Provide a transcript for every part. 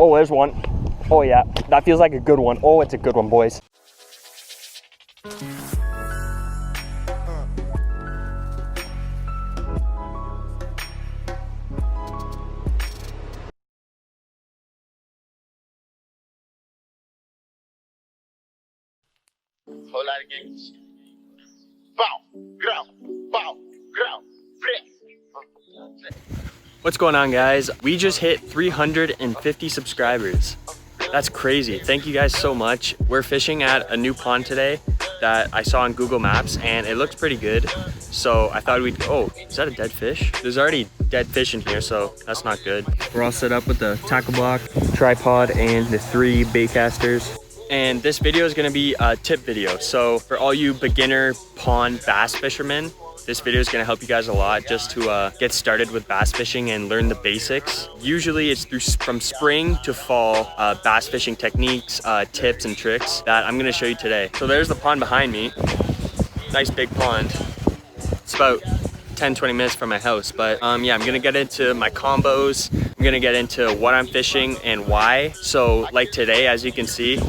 Oh, there's one. Oh yeah, that feels like a good one. Oh, it's a good one, boys. Whole lot of games. Bow, ground, bow, ground, What's going on, guys? We just hit 350 subscribers. That's crazy. Thank you guys so much. We're fishing at a new pond today that I saw on Google Maps and it looks pretty good. So I thought we'd, oh, is that a dead fish? There's already dead fish in here, so that's not good. We're all set up with the tackle block, tripod, and the 3 bait casters. And this video is gonna be a tip video. So for all you beginner pond bass fishermen, this video is gonna help you guys a lot just to get started with bass fishing and learn the basics. Usually it's from spring to fall bass fishing techniques, tips and tricks that I'm gonna show you today. So there's the pond behind me. Nice big pond. It's about 10-20 minutes from my house, but yeah, I'm gonna get into my combos. I'm gonna get into what I'm fishing and why. So like today, as you can see,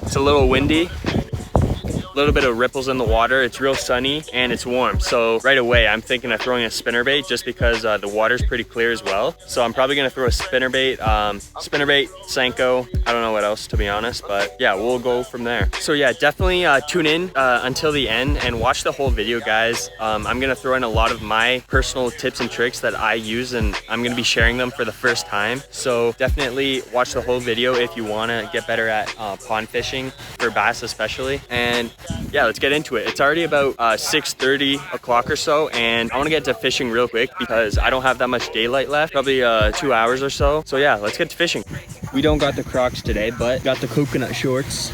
it's a little windy, a little bit of ripples in the water. It's real sunny and it's warm. So right away, I'm thinking of throwing a spinnerbait just because the water's pretty clear as well. So I'm probably gonna throw a spinnerbait, Senko. I don't know what else, to be honest, but yeah, we'll go from there. So yeah, definitely tune in until the end and watch the whole video, guys. I'm gonna throw in a lot of my personal tips and tricks that I use, and I'm gonna be sharing them for the first time. So definitely watch the whole video if you wanna get better at pond fishing, for bass especially. And yeah, let's get into it. It's already about 6:30 o'clock or so, and I want to get to fishing real quick because I don't have that much daylight left, probably 2 hours or so. So yeah, let's get to fishing. We don't got the Crocs today, but got the coconut shorts.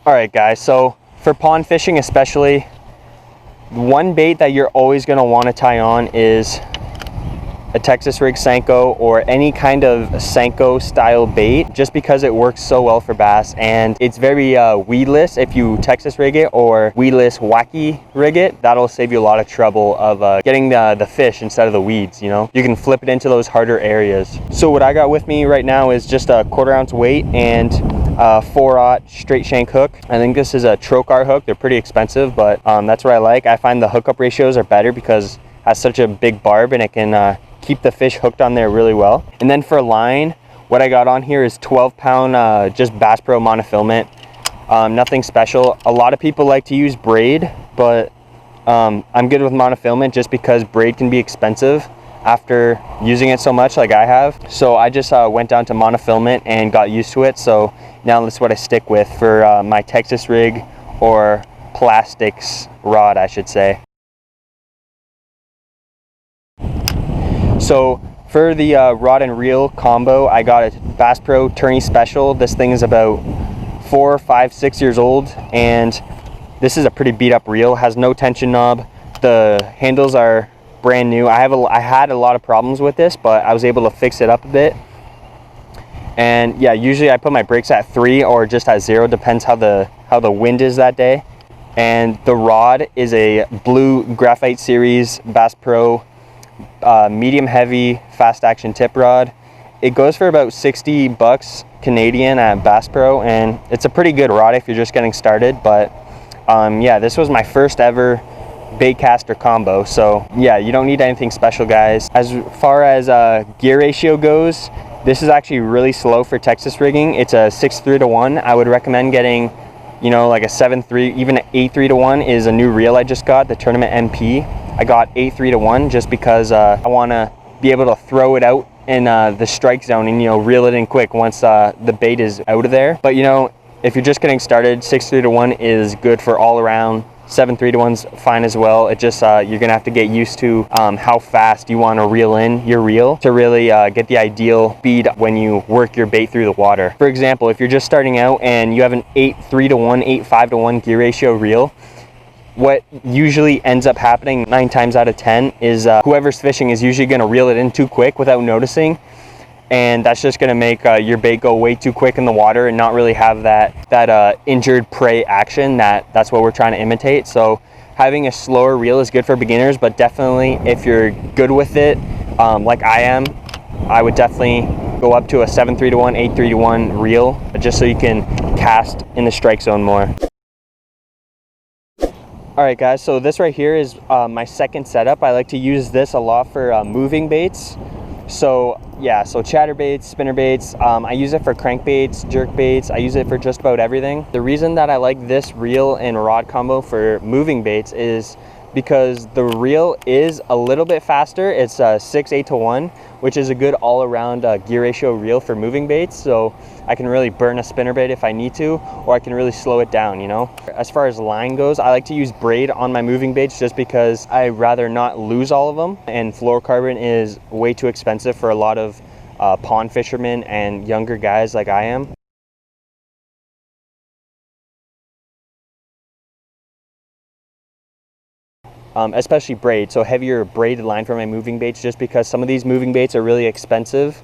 All right, guys, so for pond fishing especially, one bait that you're always going to want to tie on is a Texas rig Senko or any kind of Senko style bait, just because it works so well for bass, and it's very weedless. If you Texas rig it or weedless wacky rig it, that'll save you a lot of trouble of getting the fish instead of the weeds. You know, you can flip it into those harder areas. So what I got with me right now is just a 1/4 ounce weight and 4/0 straight shank hook. I think this is a trocar hook. They're pretty expensive, but that's what I like. I find the hookup ratios are better because it has such a big barb and it can keep the fish hooked on there really well. And then for line, what I got on here is 12-pound just Bass Pro monofilament. Nothing special. A lot of people like to use braid, but I'm good with monofilament just because braid can be expensive after using it so much like I have. So I just went down to monofilament and got used to it. So now that's what I stick with for my Texas rig or plastics rod, I should say. So for the rod and reel combo, I got a Bass Pro Tourney Special. This thing is about 4, 5, 6 years old, and this is a pretty beat up reel. It has no tension knob. The handles are brand new. I had a lot of problems with this, but I was able to fix it up a bit. And yeah, usually I put my brakes at 3 or just at 0, depends how the wind is that day. And the rod is a blue Graphite Series Bass Pro medium heavy fast action tip rod. It goes for about 60 bucks Canadian at Bass Pro, and it's a pretty good rod if you're just getting started. But yeah, this was my first ever bait caster combo, so yeah, you don't need anything special, guys. As far as gear ratio goes, this is actually really slow for Texas rigging. It's a 6:3 to 1. I would recommend getting, you know, like a 7:3, even an 8:3 to 1 is a new reel I just got, the Tournament MP. I got 8:3 to 1 just because I want to be able to throw it out in the strike zone and, you know, reel it in quick once the bait is out of there. But, you know, if you're just getting started, 6:3 to 1 is good for all around. 7:3 to 1's fine as well. It just you're gonna have to get used to how fast you want to reel in your reel to really get the ideal speed when you work your bait through the water. For example, if you're just starting out and you have an 8:3 to 1, 8:5 to 1 gear ratio reel, what usually ends up happening 9 times out of 10 is whoever's fishing is usually going to reel it in too quick without noticing, and that's just going to make your bait go way too quick in the water and not really have that injured prey action that's what we're trying to imitate. So having a slower reel is good for beginners, but definitely if you're good with it, like I am, I would definitely go up to a 7-3-1, 8-3-1 reel, just so you can cast in the strike zone more. All right guys, so this right here is my second setup. I like to use this a lot for moving baits. So yeah, so chatterbaits, spinnerbaits, I use it for crankbaits, jerkbaits, I use it for just about everything. The reason that I like this reel and rod combo for moving baits is because the reel is a little bit faster. It's 6-8-1, which is a good all-around gear ratio reel for moving baits. So I can really burn a spinnerbait if I need to, or I can really slow it down, you know? As far as line goes, I like to use braid on my moving baits just because I'd rather not lose all of them. And fluorocarbon is way too expensive for a lot of pond fishermen and younger guys like I am. Especially braid, so heavier braided line for my moving baits, just because some of these moving baits are really expensive.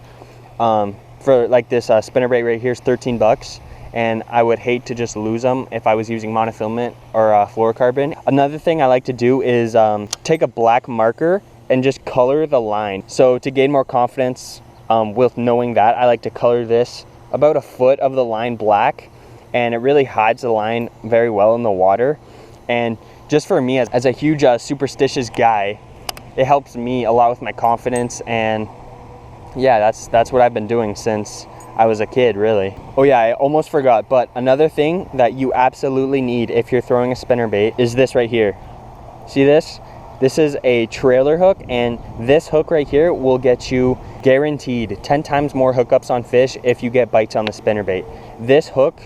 For like this spinnerbait right here is 13 bucks, and I would hate to just lose them if I was using monofilament or fluorocarbon. Another thing I like to do is take a black marker and just color the line. So to gain more confidence with knowing that, I like to color this about a foot of the line black, and it really hides the line very well in the water. And just for me, as a huge superstitious guy, it helps me a lot with my confidence. And yeah, that's what I've been doing since I was a kid, really. Oh yeah, I almost forgot, but another thing that you absolutely need if you're throwing a spinnerbait is this right here. See this? This is a trailer hook, and this hook right here will get you guaranteed 10 times more hookups on fish if you get bites on the spinnerbait. This hook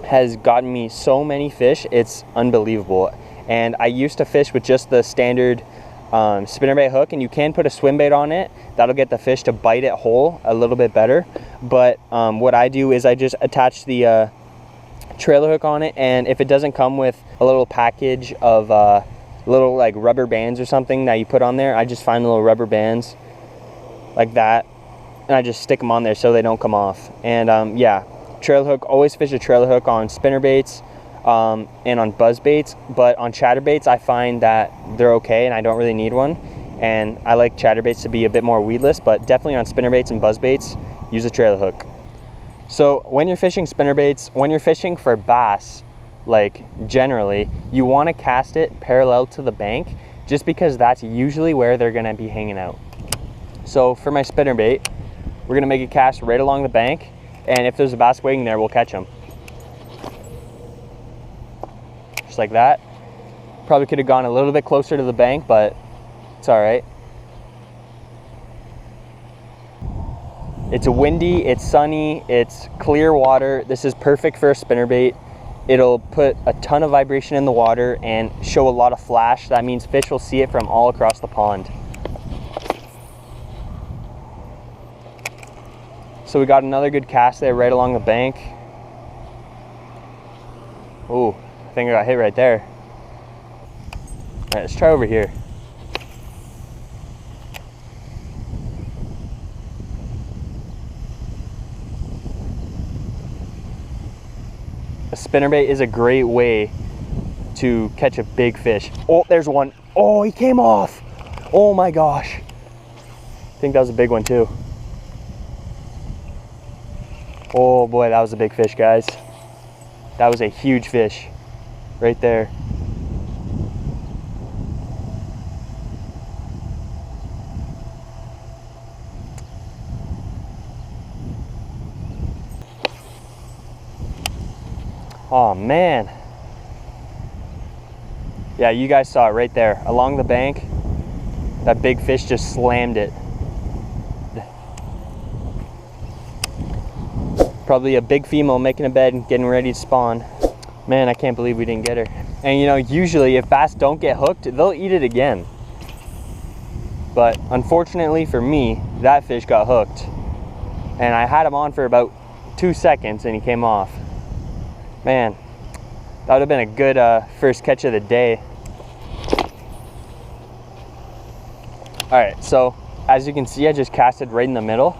has gotten me so many fish, it's unbelievable. And I used to fish with just the standard spinnerbait hook, and you can put a swim bait on it. That'll get the fish to bite it whole a little bit better. But what I do is I just attach the trailer hook on it, and if it doesn't come with a little package of little like rubber bands or something that you put on there, I just find little rubber bands like that, and I just stick them on there so they don't come off. And yeah, trailer hook, always fish a trailer hook on spinnerbaits and on buzz baits, but on chatterbaits I find that they're okay and I don't really need one. And I like chatterbaits to be a bit more weedless, but definitely on spinnerbaits and buzz baits, use a trailer hook. So when you're fishing spinnerbaits, when you're fishing for bass, like generally, you want to cast it parallel to the bank, just because that's usually where they're gonna be hanging out. So for my spinnerbait, we're gonna make a cast right along the bank, and if there's a bass waiting there, we'll catch them. Just like that. Probably could have gone a little bit closer to the bank, but it's all right. It's windy, it's sunny, it's clear water. This is perfect for a spinnerbait. It'll put a ton of vibration in the water and show a lot of flash. That means fish will see it from all across the pond. So we got another good cast there right along the bank. Oh, I think I got hit right there. All right, let's try over here. A spinnerbait is a great way to catch a big fish. Oh, there's one. Oh, he came off. Oh my gosh. I think that was a big one too. Oh boy, that was a big fish, guys. That was a huge fish right there. Oh man. Yeah, you guys saw it right there along the bank. That big fish just slammed it. Probably a big female making a bed and getting ready to spawn. Man, I can't believe we didn't get her. And you know, usually if bass don't get hooked, they'll eat it again. But unfortunately for me, that fish got hooked. And I had him on for about 2 seconds and he came off. Man, that would have been a good first catch of the day. All right, so as you can see, I just casted right in the middle.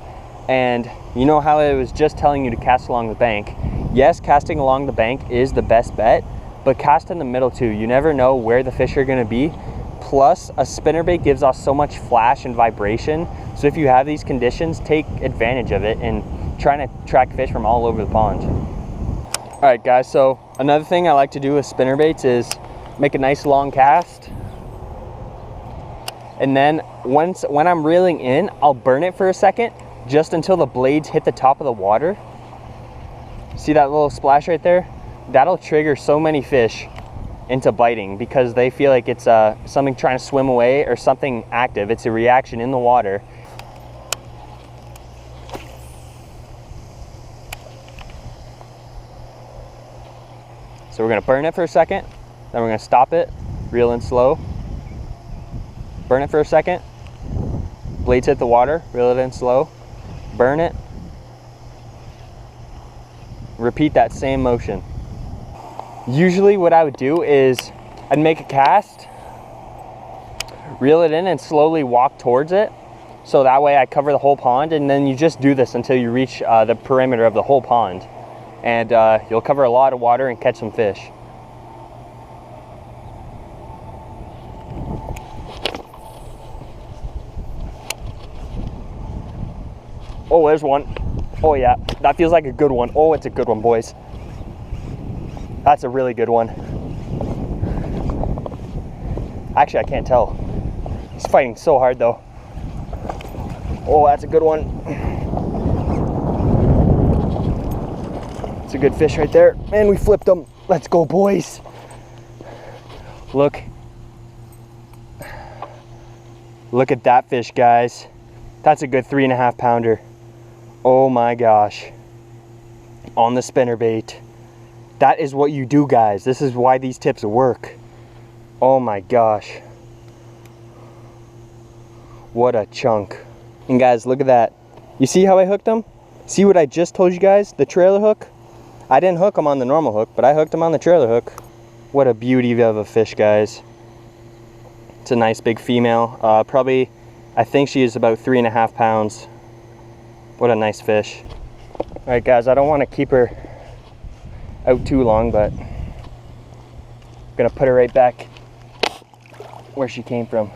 And you know how I was just telling you to cast along the bank? Yes, casting along the bank is the best bet, but cast in the middle too. You never know where the fish are gonna be. Plus, a spinnerbait gives off so much flash and vibration. So if you have these conditions, take advantage of it and try to track fish from all over the pond. All right, guys, so another thing I like to do with spinnerbaits is make a nice long cast. And then when I'm reeling in, I'll burn it for a second, just until the blades hit the top of the water. See that little splash right there? That'll trigger so many fish into biting because they feel like it's something trying to swim away or something active. It's a reaction in the water. So we're gonna burn it for a second, then we're gonna stop it, reel in slow. Burn it for a second, blades hit the water, reel it in slow, burn it, repeat that same motion. Usually what I would do is I'd make a cast, reel it in and slowly walk towards it. So that way I cover the whole pond, and then you just do this until you reach the perimeter of the whole pond. And you'll cover a lot of water and catch some fish. Oh, there's one. Oh yeah, that feels like a good one. Oh, it's a good one, boys. That's a really good one. Actually, I can't tell. He's fighting so hard though. Oh, that's a good one. It's a good fish right there. Man, we flipped him. Let's go, boys. Look. Look at that fish, guys. That's a good 3.5 pounder. Oh my gosh. On the spinnerbait. That is what you do, guys. This is why these tips work. Oh my gosh. What a chunk. And guys, look at that. You see how I hooked him? See what I just told you guys? The trailer hook? I didn't hook him on the normal hook, but I hooked him on the trailer hook. What a beauty of a fish, guys. It's a nice big female. Probably, I think she is about 3.5 pounds. What a nice fish. All right, guys, I don't want to keep her out too long, but I'm gonna put her right back where she came from.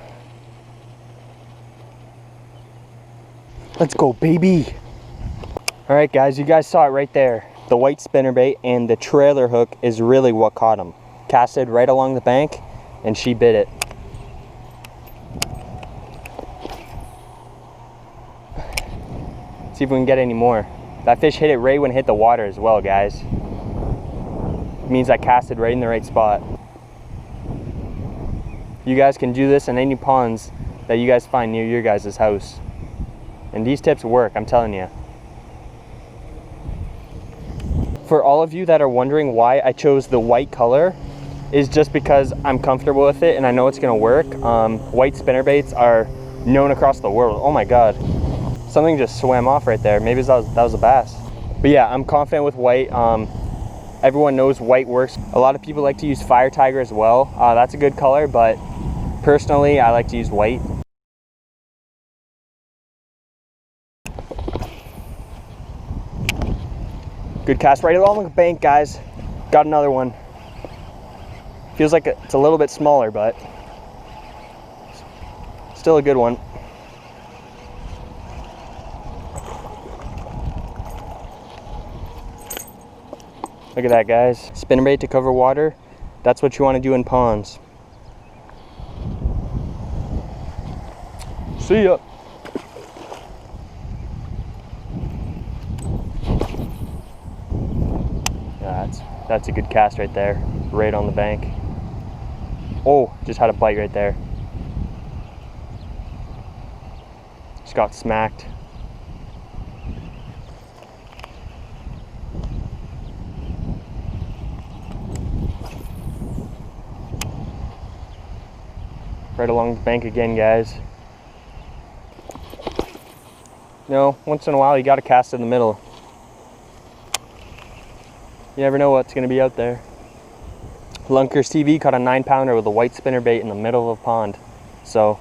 Let's go, baby. All right, guys, you guys saw it right there. The white spinnerbait and the trailer hook is really what caught him. Casted right along the bank, and she bit it. See if we can get any more. That fish hit it right when it hit the water as well, guys. It means I casted right in the right spot. You guys can do this in any ponds that you guys find near your guys' house. And these tips work, I'm telling you. For all of you that are wondering why I chose the white color, is just because I'm comfortable with it and I know it's gonna work. White spinnerbaits are known across the world. Oh my God. Something just swam off right there. Maybe that was a bass. But yeah, I'm confident with white. Everyone knows white works. A lot of people like to use Fire Tiger as well. That's a good color, but personally, I like to use white. Good cast right along the bank, guys. Got another one. Feels like it's a little bit smaller, but still a good one. Look at that, guys. Spinnerbait to cover water. That's what you want to do in ponds. See ya. That's a good cast right there. Right on the bank. Oh, just had a bite right there. Just got smacked. Right along the bank again, guys. You know, once in a while you gotta cast in the middle. You never know what's gonna be out there. Lunkers TV caught a 9-pounder with a white spinnerbait in the middle of a pond. So,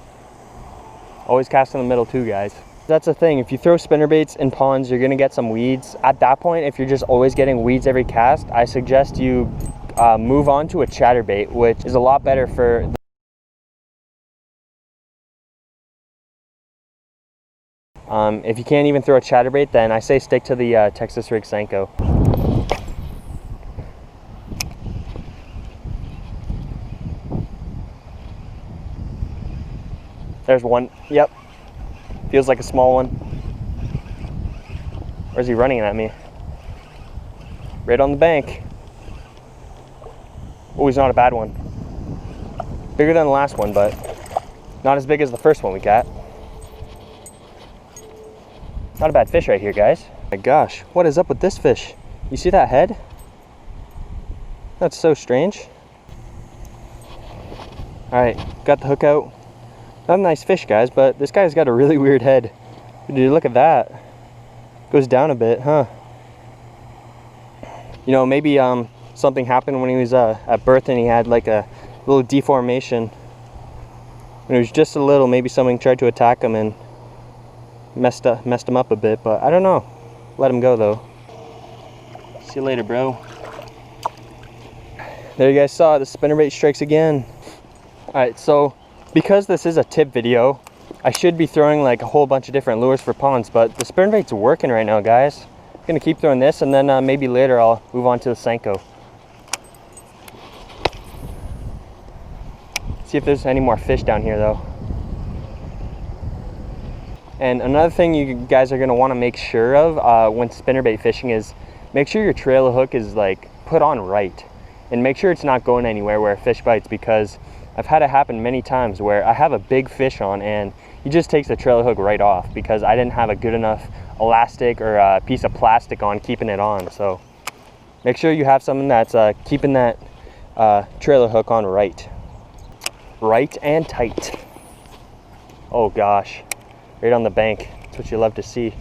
always cast in the middle too, guys. That's the thing, if you throw spinnerbaits in ponds, you're gonna get some weeds. At that point, if you're just always getting weeds every cast, I suggest you move on to a chatterbait, which is a lot better for if you can't even throw a chatterbait, then I say stick to the Texas rig Senko. There's one. Yep. Feels like a small one. Or is he running at me? Right on the bank. Oh, he's not a bad one. Bigger than the last one, but not as big as the first one we got. Not a bad fish right here, guys. My gosh, what is up with this fish? You see that head? That's so strange. All right, got the hook out. Not a nice fish, guys, but this guy's got a really weird head. Dude, look at that. Goes down a bit, huh? You know, maybe something happened when he was at birth and he had like a little deformation. When he was just a little, maybe something tried to attack him and messed him up a bit, but I don't know. Let him go though. See you later, bro. There, you guys saw it, the spinnerbait strikes again. All right, so because this is a tip video, I should be throwing like a whole bunch of different lures for ponds, but the spinnerbait's working right now, guys. I'm gonna keep throwing this, and then maybe later I'll move on to the Senko. See if there's any more fish down here though. And another thing you guys are gonna wanna make sure of when spinnerbait fishing is make sure your trailer hook is like put on right. And make sure it's not going anywhere where a fish bites, because I've had it happen many times where I have a big fish on and he just takes the trailer hook right off because I didn't have a good enough elastic or a piece of plastic on keeping it on. So make sure you have something that's keeping that trailer hook on right. Right and tight. Oh gosh, right on the bank. That's what you love to see.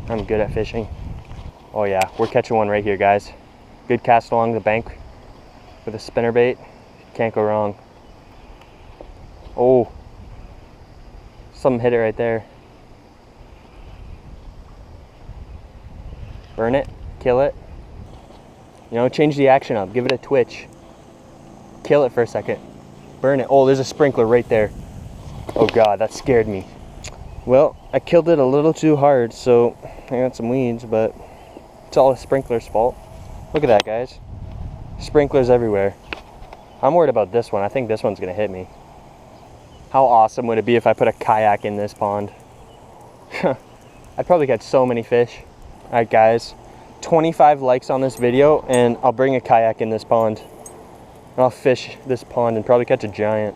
I'm good at fishing. Oh yeah, we're catching one right here, guys. Good cast along the bank with a spinnerbait. Can't go wrong. Oh, something hit it right there. Burn it, kill it. You know, change the action up, give it a twitch. Kill it for a second. Burn it. Oh, there's a sprinkler right there. Oh God, that scared me. Well, I killed it a little too hard, so I got some weeds, but it's all a sprinkler's fault. Look at that, guys. Sprinklers everywhere. I'm worried about this one. I think this one's gonna hit me. How awesome would it be if I put a kayak in this pond? I'd probably catch so many fish. All right, guys. 25 likes on this video and I'll bring a kayak in this pond. And I'll fish this pond and probably catch a giant.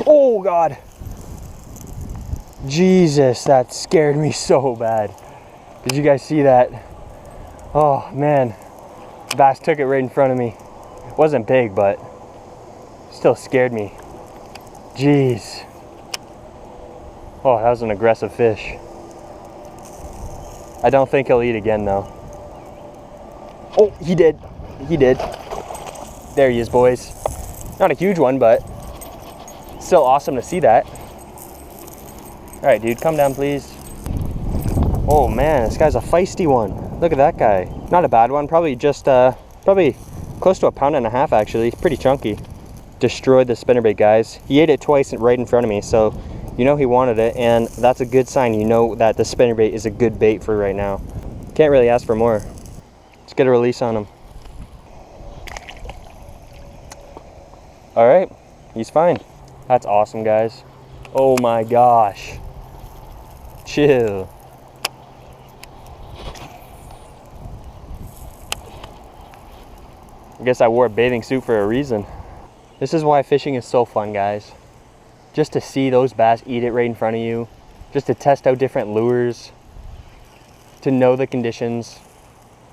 Oh God. Jesus, that scared me so bad. Did you guys see that? Oh man, bass took it right in front of me. It wasn't big, but still scared me. Jeez. Oh, that was an aggressive fish. I don't think he'll eat again though. Oh, he did. He did. There he is, boys. Not a huge one, but still awesome to see that. All right, dude, come down, please. Oh man, this guy's a feisty one. Look at that guy. Not a bad one, probably just, probably close to 1.5 pounds actually. Pretty chunky. Destroyed the spinnerbait, guys. He ate it twice right in front of me, so you know he wanted it, and that's a good sign. You know that the spinnerbait is a good bait for right now. Can't really ask for more. Let's get a release on him. All right, he's fine. That's awesome, guys. Oh my gosh. Chill. I guess I wore a bathing suit for a reason. This is why fishing is so fun, guys. Just to see those bass eat it right in front of you. Just to test out different lures. To know the conditions.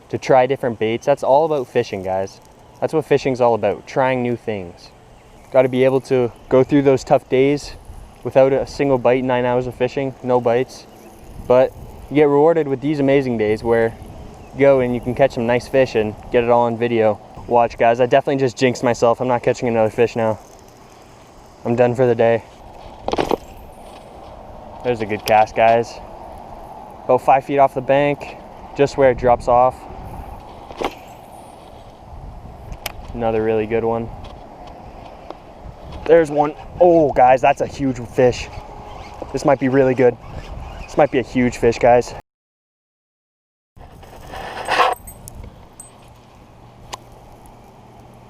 To try different baits. That's all about fishing, guys. That's what fishing's all about. Trying new things. Got to be able to go through those tough days without a single bite, 9 hours of fishing, no bites. But you get rewarded with these amazing days where you go and you can catch some nice fish and get it all on video. Watch, guys, I definitely just jinxed myself. I'm not catching another fish now. I'm done for the day. There's a good cast, guys. About 5 feet off the bank, just where it drops off. Another really good one. There's one. Oh, guys, that's a huge fish. This might be really good. This might be a huge fish, guys.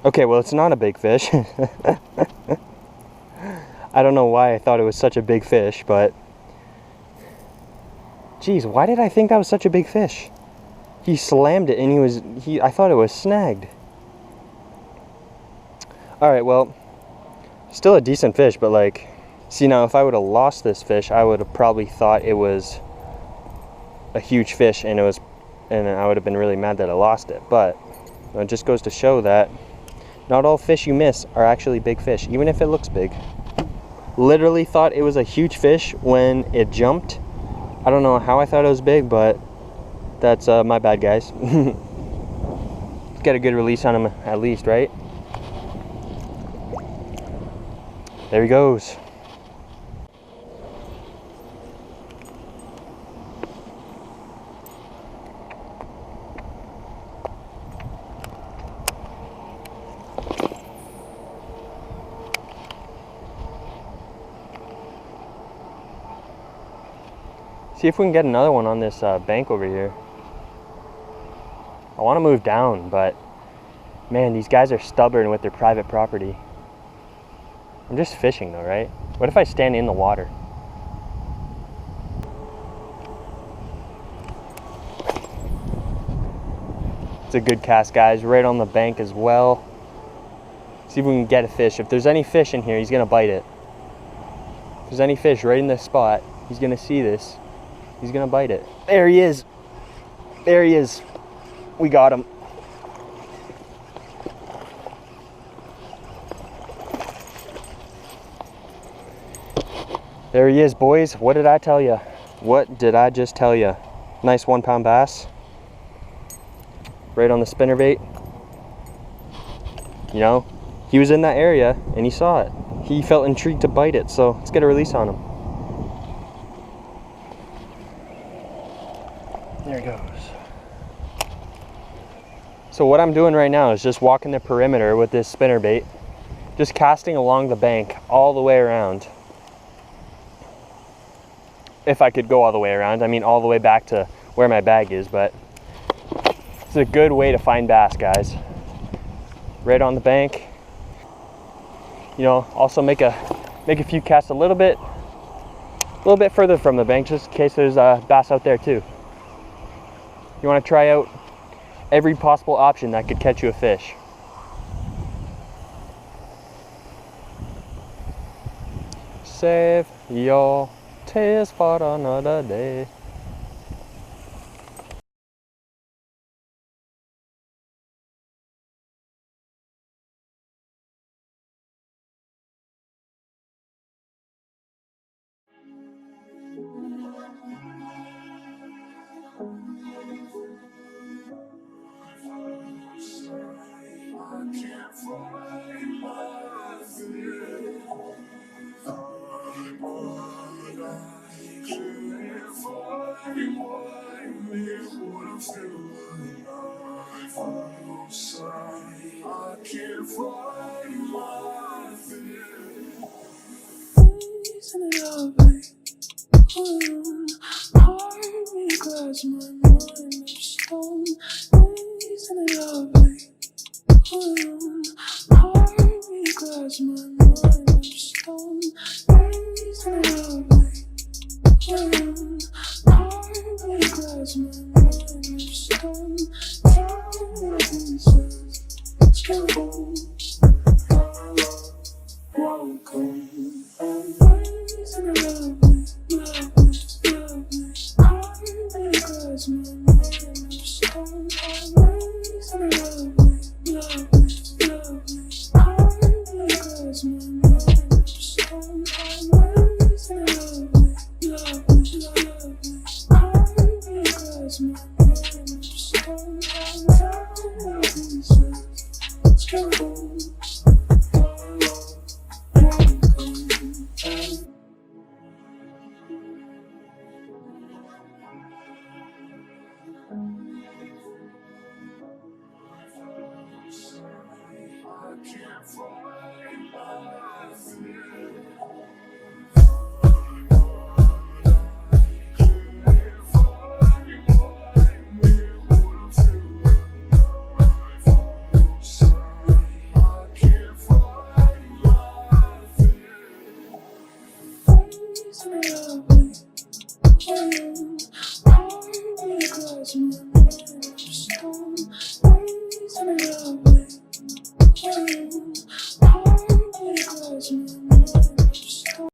Okay, well, it's not a big fish. I don't know why I thought it was such a big fish, but geez, why did I think that was such a big fish? He slammed it and I thought it was snagged. All right, well, still a decent fish, but like, see, now if I would have lost this fish, I would have probably thought it was a huge fish, and I would have been really mad that I lost it. But it just goes to show that not all fish you miss are actually big fish, even if it looks big. Literally thought it was a huge fish when it jumped. I don't know how I thought it was big, but that's my bad, guys. Get a good release on him at least, right? There he goes. See if we can get another one on this bank over here. I want to move down, but man, these guys are stubborn with their private property. I'm just fishing though, right? What if I stand in the water? It's a good cast, guys, right on the bank as well. See if we can get a fish. If there's any fish in here, he's gonna bite it. If there's any fish right in this spot, he's gonna see this. He's gonna bite it. There he is. There he is. We got him. There he is, boys. What did I tell you? What did I just tell you? Nice 1 pound bass. Right on the spinnerbait. You know, he was in that area and he saw it. He felt intrigued to bite it, so let's get a release on him. There he goes. So what I'm doing right now is just walking the perimeter with this spinnerbait, just casting along the bank all the way around. If I could go all the way around, I mean all the way back to where my bag is, but it's a good way to find bass, guys. Right on the bank. You know, also make a few casts a little bit further from the bank, just in case there's a bass out there too. You want to try out every possible option that could catch you a fish. Save your tears for another day. Please,